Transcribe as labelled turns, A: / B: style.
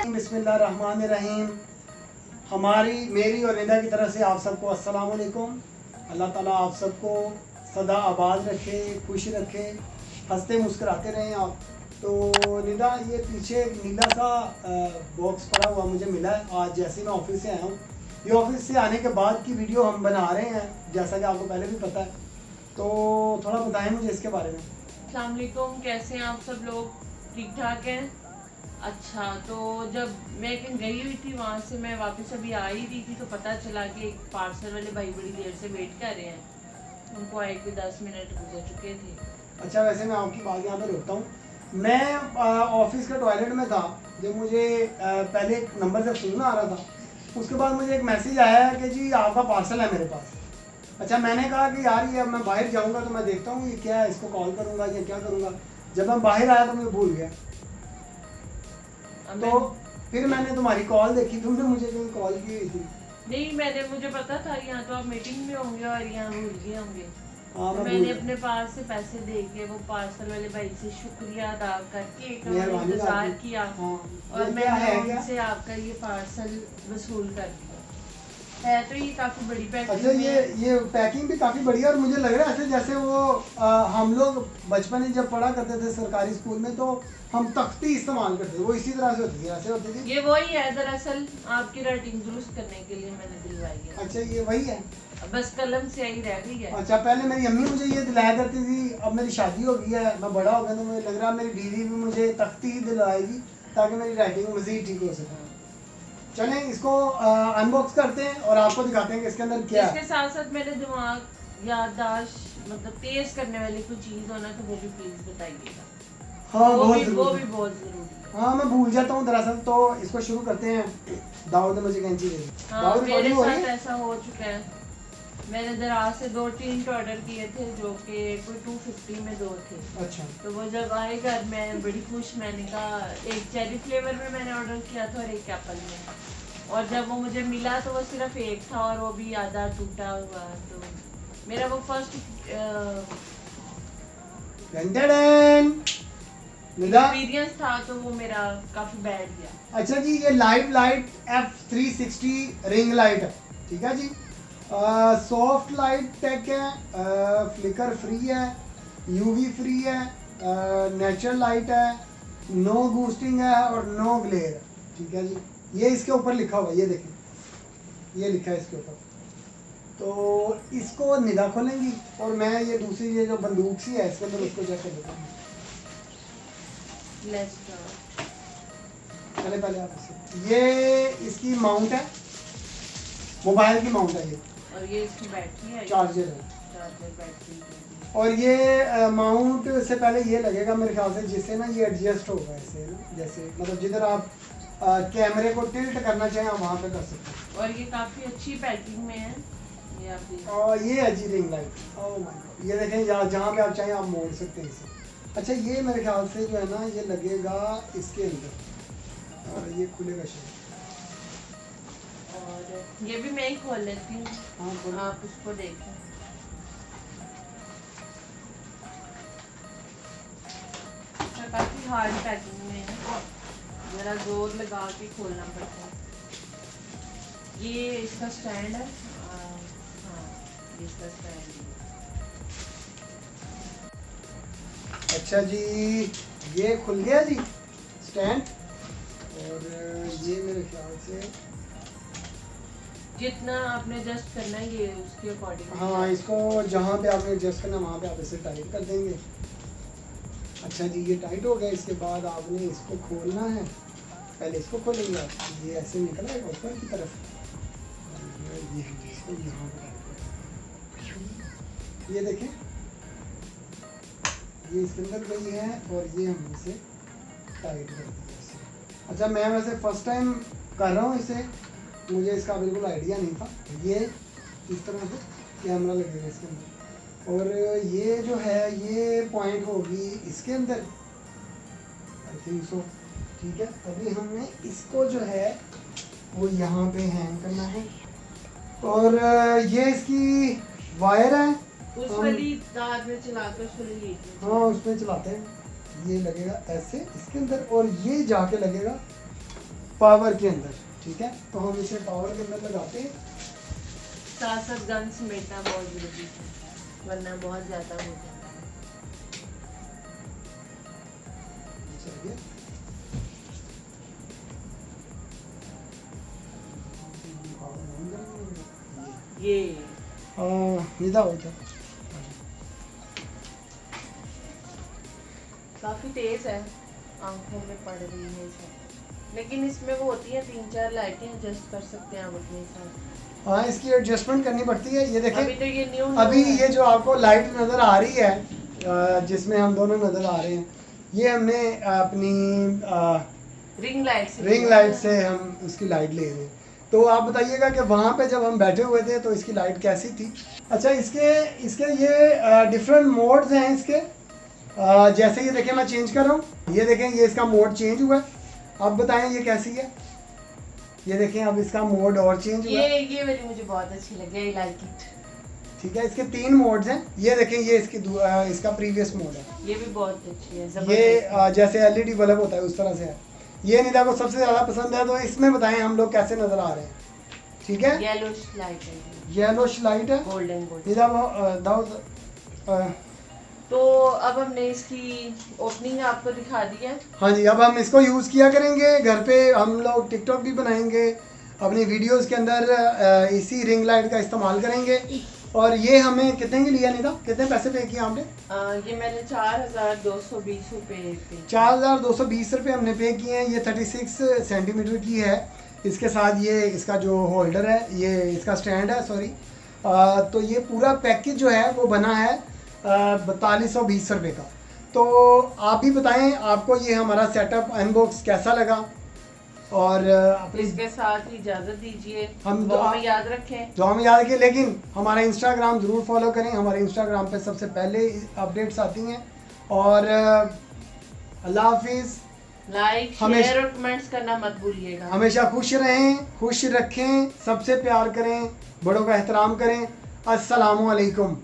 A: बिस्मिल्लाहिर्रहमानिर्रहीम। मेरी और निदा की तरफ से आप सबको अस्सलाम वालेकुम। अल्लाह ताला आप सबको सदा आबाद रखे, खुश रखे, हंसते मुस्कुराते रहें आप। तो निदा, ये पीछे एक नीला सा बॉक्स पड़ा हुआ मुझे मिला है आज जैसे मैं ऑफिस से आया हूँ। ये ऑफिस से आने के बाद की वीडियो हम बना रहे हैं, जैसा कि आपको पहले भी पता है। तो थोड़ा बताएं मुझे इसके बारे में।
B: अस्सलाम वालेकुम, कैसे हैं आप सब लोग? ठीक ठाक हैं? अच्छा, तो जब मैं कहीं गई हुई थी, वहाँ से मैं वापस अभी आ ही रही थी तो पता चला कि एक पार्सल वाले भाई बड़ी देर से वेट कर रहे हैं। उनको आए के 10 मिनट गुजर चुके थे।
A: अच्छा, वैसे मैं आपकी बात यहाँ पे रोकता हूँ। मैं ऑफिस के टॉयलेट में था जब मुझे पहले एक नंबर से फ़ोन आ रहा था। उसके बाद मुझे एक मैसेज आया कि जी आपका पार्सल है मेरे पास। अच्छा, मैंने कहा कि यार ये अब मैं बाहर जाऊँगा तो मैं देखता हूँ ये क्या है, इसको कॉल करूँगा या क्या करूँगा। जब मैं बाहर आया तो मैं भूल गया। तो फिर मैंने तुम्हारी कॉल देखी, तुमने मुझे कहीं कॉल की हुई थी।
B: नहीं, मुझे पता था यहाँ तो आप मीटिंग में होंगे और यहाँ भूल गए होंगे।
A: हाँ,
B: तो मैंने अपने पास से पैसे दे के वो पार्सल वाले भाई से शुक्रिया अदा करके इंतजार किया।
A: हाँ,
B: और मैंने उनसे आपका ये पार्सल वसूल कर दिया है। तो ये काफी बड़ी पैकिंग।
A: अच्छा, ये पैकिंग भी काफ़ी बढ़िया। और मुझे लग रहा है ऐसे जैसे वो हम लोग बचपन में जब पढ़ा करते थे सरकारी स्कूल में, तो हम तख्ती इस्तेमाल करते थे, वो इसी तरह से होती थी, ऐसे होती थी।
B: ये वही है, दरअसल आपकी राइटिंग दुरुस्त करने के लिए मैंने दिलवाई है।
A: अच्छा, ये वही है,
B: बस कलम से आई रह गई है।
A: अच्छा, पहले मेरी अम्मी मुझे ये दिलाया करती थी। अब मेरी शादी हो गई है, मैं बड़ा हो गया, तो मुझे लग रहा है मेरी बीवी भी मुझे तख्ती ही दिलाएगी ताकि मेरी राइटिंग मज़ीद ठीक हो सके। चलें, इसको अनबॉक्स करते हैं और आपको दिखाते हैं कि इसके अंदर क्या है।
B: इसके साथ साथ मेरे दिमाग, याददाश्त मतलब तेज करने वाली कोई चीज़ होना तो वो भी प्लीज बताइएगा।
A: हाँ,
B: वो भी बहुत जरूरी।
A: हाँ, मैं भूल जाता हूँ दरअसल। तो इसको शुरू करते हैं। दाऊद ने मुझे कैंची दे दी।
B: हाँ, मेरे साथ ऐसा हो चुका है। मैंने दराज से 2 टिंट ऑर्डर किए थे जो कि कोई 250 में 2 थे।
A: अच्छा,
B: तो वो जब आए घर मैं बड़ी खुश, मैंने कहा एक चेरी फ्लेवर में मैंने ऑर्डर किया था और एक एप्पल में। और जब वो मुझे मिला तो वो सिर्फ एक था और वो भी आधा टूटा हुआ। तो मेरा वो फर्स्ट एक्सपीरियंस था तो वो मेरा काफी बैड गया।
A: अच्छा जी, ये लाइट F360 रिंग लाइट है, ठीक है जी। सॉफ्ट लाइट टेक है, फ्लिकर फ्री है, यूवी फ्री है, नेचुरल लाइट है, नो बूस्टिंग है और नो ग्लेयर है, ठीक है जी। ये इसके ऊपर लिखा हुआ है, ये देखें, ये लिखा है इसके ऊपर। तो इसको निदा खोलेंगी और मैं ये दूसरी ये जो बंदूक सी है इसके अंदर उसको चेक कर देता हूँ। चले पहले आप ये इसकी माउंट है, मोबाइल की माउंट है ये,
B: और ये इसकी बैटरी है,
A: चार्जर है।
B: बैटरी।
A: और ये माउंट से पहले ये लगेगा मेरे ख्याल से, जिससे ना ये एडजस्ट होगा ऐसे ना, जैसे मतलब जिधर आप कैमरे को टिल्ट करना चाहें आप वहाँ पे कर सकते हैं।
B: और ये काफी अच्छी पैकिंग में है, ये आप देखिए।
A: और ये है जी ring light. Oh my God, ये देखें, जहाँ पे आप चाहें आप मोड़ सकते हैं इसे। अच्छा, ये मेरे ख्याल से जो है ना ये लगेगा इसके अंदर और ये खुलेगा शायद।
B: और ये भी मैं ही खोल लेती हूँ,
A: हाँ,
B: आप उसको देखें। काफी हार्ड पैकिंग में है, जरा जोर लगा के खोलना पड़ता है। ये इसका स्टैंड है। हाँ, ये इसका स्टैंड है।
A: अच्छा जी, ये खुल गया जी स्टैंड। और ये मेरे ख्याल से
B: जितना आपने एडजस्ट करना है ये उसके अकॉर्डिंग।
A: हाँ, इसको जहाँ पे आपने एडजस्ट करना वहाँ पे आप इसे टाइट कर देंगे। अच्छा जी, ये टाइट हो गया। इसके बाद आपने इसको खोलना है, पहले इसको खोलेंगे आप, ये ऐसे निकल आएगा ऊपर की तरफ। ये इसको यहाँ पे ये देखें, ये इसके अंदर गई है और ये हम इसे टाइट कर दिया। अच्छा, मैं वैसे फर्स्ट टाइम कर रहा हूँ इसे, मुझे इसका बिल्कुल आइडिया नहीं था। ये इस तरह से कैमरा लगेगा इसके अंदर और ये जो है ये पॉइंट होगी इसके अंदर, आई थिंक सो, ठीक है। अभी हमने इसको जो है वो यहाँ पे हैंग करना है और ये इसकी वायर है,
B: उस वाली तार में चलाकर उसको ले लीजिए।
A: हाँ, उसमें चलाते हैं। ये लगेगा ऐसे इसके अंदर और ये जाके लगेगा पावर के अंदर, ठीक है। तो हम इसे पावर के अंदर लगाते हैं।
B: साथ साथ गन समेटना बहुत जरूरी है, वरना बहुत ज़्यादा हो जाता है।
A: चलिए
B: ये
A: निदा हो था
B: काफ़ी तेज़ है, आंखों में पड़ रही है सब, लेकिन इसमें वो होती है 3-4 लाइटें एडजस्ट कर सकते हैं आप अपने साथ।
A: हाँ, इसकी एडजस्टमेंट करनी पड़ती है। ये देखें
B: अभी तो ये न्यू
A: अभी ये जो आपको लाइट नज़र आ रही है जिसमें हम दोनों नज़र आ रहे हैं, ये हमने अपनी रिंग लाइट से हम उसकी लाइट ले रहे हैं। तो आप बताइएगा कि वहाँ पे जब हम बैठे हुए थे तो इसकी लाइट कैसी थी। अच्छा, इसके ये डिफरेंट मोड्स हैं इसके। जैसे ये देखें मैं चेंज कर रहा हूँ, ये देखें ये इसका मोड चेंज हुआ है। अब बताएं ये कैसी है। ये देखें अब इसका मोड और चेंज हुआ है।
B: ये वाली मुझे बहुत अच्छी लगी, आई लाइक इट।
A: ठीक है, इसके 3 मोड्स हैं। ये देखें ये इसका प्रीवियस मोड है।
B: ये भी बहुत अच्छी है,
A: ये जैसे एलईडी बल्ब होता है उस तरह से है। ये निदा को सबसे ज़्यादा पसंद है, तो इसमें बताएं हम लोग कैसे नज़र आ रहे हैं। ठीक है,
B: येलोश लाइट है,
A: येलोश लाइट है।
B: गोल्डन
A: निदा दाऊद
B: तो अब हमने इसकी ओपनिंग आपको दिखा दी है।
A: हाँ जी, अब हम इसको यूज़ किया करेंगे घर पे। हम लोग टिकटॉक भी बनाएंगे, अपनी वीडियोस के अंदर इसी रिंग लाइट का इस्तेमाल करेंगे। और ये हमें कितने की लिया निदा, कितने पैसे पे किए आपने?
B: ये मैंने 4220 रुपये पे
A: 4220 रुपये हमने पे किए हैं। ये 36 सेंटीमीटर की है। इसके साथ ये इसका जो होल्डर है, ये इसका स्टैंड है, सॉरी। तो ये पूरा पैकेज जो है वो बना है 4220 रुपये का। तो आप भी बताएं आपको ये हमारा सेटअप अनबॉक्स कैसा लगा। और
B: इसके साथ ही इजाज़त दीजिए,
A: हम
B: दुआ में याद रखें,
A: जो हम याद रखें। लेकिन हमारा इंस्टाग्राम ज़रूर फॉलो करें, हमारे इंस्टाग्राम पे सबसे पहले अपडेट्स आती हैं। और अल्लाह हाफिज़।
B: लाइक शेयर और कमेंट्स करना मत भूलिएगा।
A: हमेशा खुश रहें, खुश रखें, सबसे प्यार करें, बड़ों का एहतराम करें। अस्सलामु अलैकुम।